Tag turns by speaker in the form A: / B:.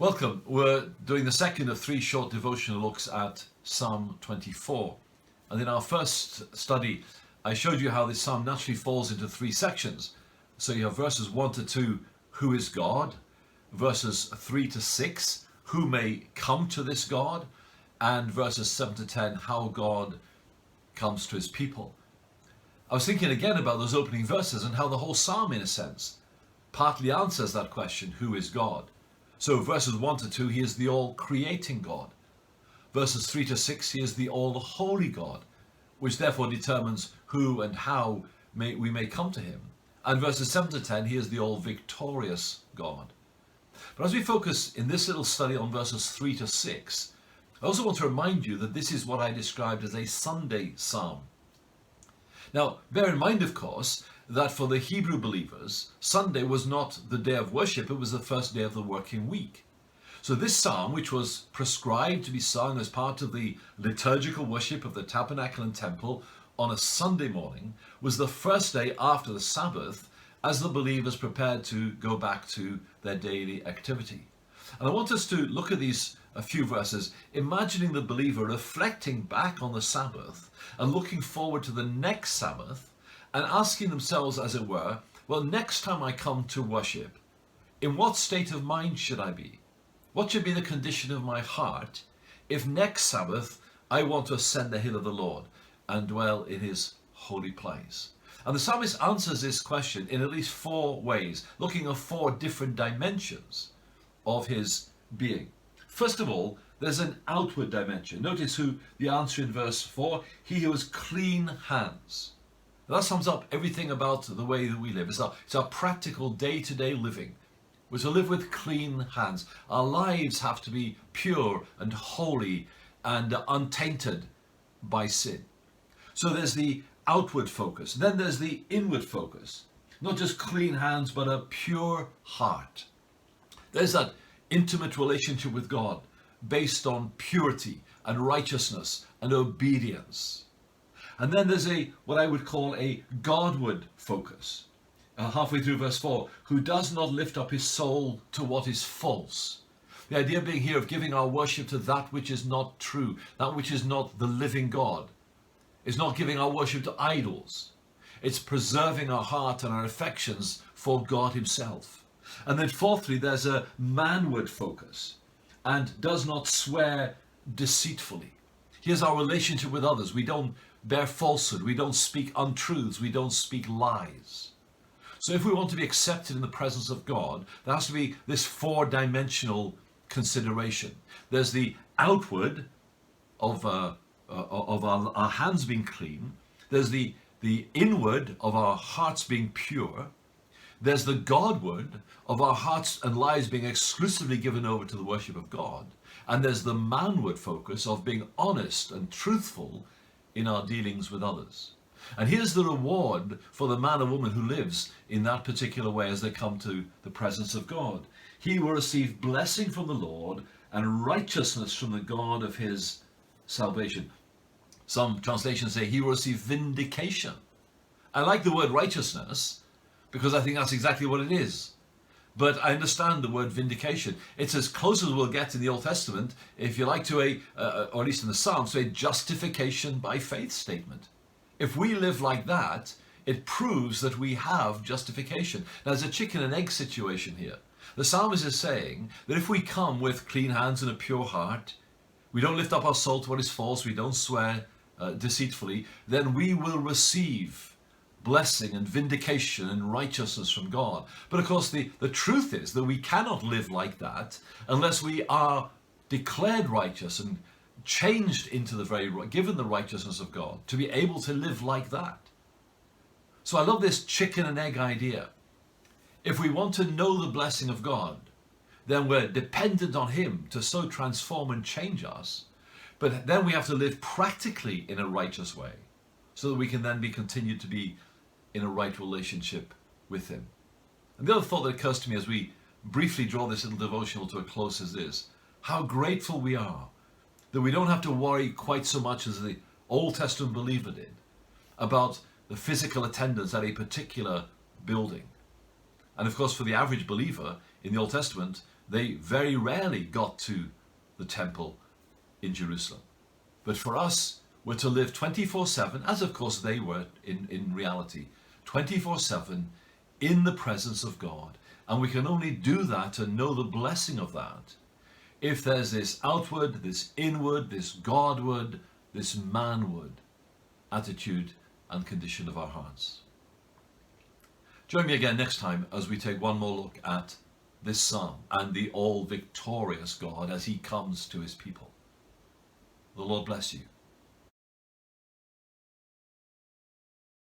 A: Welcome. We're doing the second of three short devotional looks at Psalm 24. And in our first study, I showed you how this psalm naturally falls into three sections. So you have verses 1 to 2, who is God? Verses 3 to 6, who may come to this God? And verses 7 to 10, how God comes to his people. I was thinking again about those opening verses and how the whole psalm, in a sense, partly answers that question, who is God? So verses 1 to 2, he is the all-creating God. Verses 3 to 6, he is the all-holy God, which therefore determines who and how we may come to him. And verses 7 to 10, he is the all-victorious God. But as we focus in this little study on verses 3 to 6, I also want to remind you that this is what I described as a Sunday psalm. Now, bear in mind, of course, that for the Hebrew believers, Sunday was not the day of worship, it was the first day of the working week. So this psalm, which was prescribed to be sung as part of the liturgical worship of the tabernacle and temple on a Sunday morning, was the first day after the Sabbath as the believers prepared to go back to their daily activity. And I want us to look at these a few verses, imagining the believer reflecting back on the Sabbath and looking forward to the next Sabbath and asking themselves, as it were, well, next time I come to worship, in what state of mind should I be? What should be the condition of my heart if next Sabbath I want to ascend the hill of the Lord and dwell in his holy place? And the psalmist answers this question in at least four ways, looking at four different dimensions of his being. First of all, there's an outward dimension. Notice who the answer in verse 4, he who has clean hands. That sums up everything about the way that we live. It's our practical day-to-day living. We're to live with clean hands. Our lives have to be pure and holy and untainted by sin. So there's the outward focus. Then there's the inward focus. Not just clean hands, but a pure heart. There's that intimate relationship with God based on purity and righteousness and obedience. And then there's what I would call a Godward focus. Halfway through verse 4, who does not lift up his soul to what is false. The idea being here of giving our worship to that which is not true, that which is not the living God. It's not giving our worship to idols. It's preserving our heart and our affections for God himself. And then fourthly, there's a manward focus and does not swear deceitfully. Here's our relationship with others. We don't bear falsehood. We don't speak untruths. We don't speak lies. So if we want to be accepted in the presence of God, there has to be this four-dimensional consideration. There's the outward of our hands being clean. There's the inward of our hearts being pure. There's the Godward of our hearts and lives being exclusively given over to the worship of God. And there's the manward focus of being honest and truthful in our dealings with others. And here's the reward for the man or woman who lives in that particular way as they come to the presence of God. He will receive blessing from the Lord and righteousness from the God of his salvation. Some translations say he will receive vindication. I like the word righteousness because I think that's exactly what it is. But I understand the word vindication. It's as close as we'll get in the Old Testament, if you like, to or at least in the Psalms, to a justification by faith statement. If we live like that, it proves that we have justification. Now, there's a chicken and egg situation here. The psalmist is saying that if we come with clean hands and a pure heart, we don't lift up our soul to what is false, we don't swear deceitfully, then we will receive blessing and vindication and righteousness from God. But of course, the truth is that we cannot live like that unless we are declared righteous and changed into given the righteousness of God to be able to live like that. So I love this chicken and egg idea. If we want to know the blessing of God, then we're dependent on him to so transform and change us. But then we have to live practically in a righteous way so that we can then be continued to be in a right relationship with him. And the other thought that occurs to me as we briefly draw this little devotional to a close is this: how grateful we are that we don't have to worry quite so much as the Old Testament believer did about the physical attendance at a particular building. And of course, for the average believer in the Old Testament, they very rarely got to the temple in Jerusalem. But for us, we're to live 24/7, as of course they were in reality, 24/7 in the presence of God. And we can only do that and know the blessing of that if there's this outward, this inward, this Godward, this manward attitude and condition of our hearts. Join me again next time as we take one more look at this psalm and the all-victorious God as he comes to his people. The Lord bless you.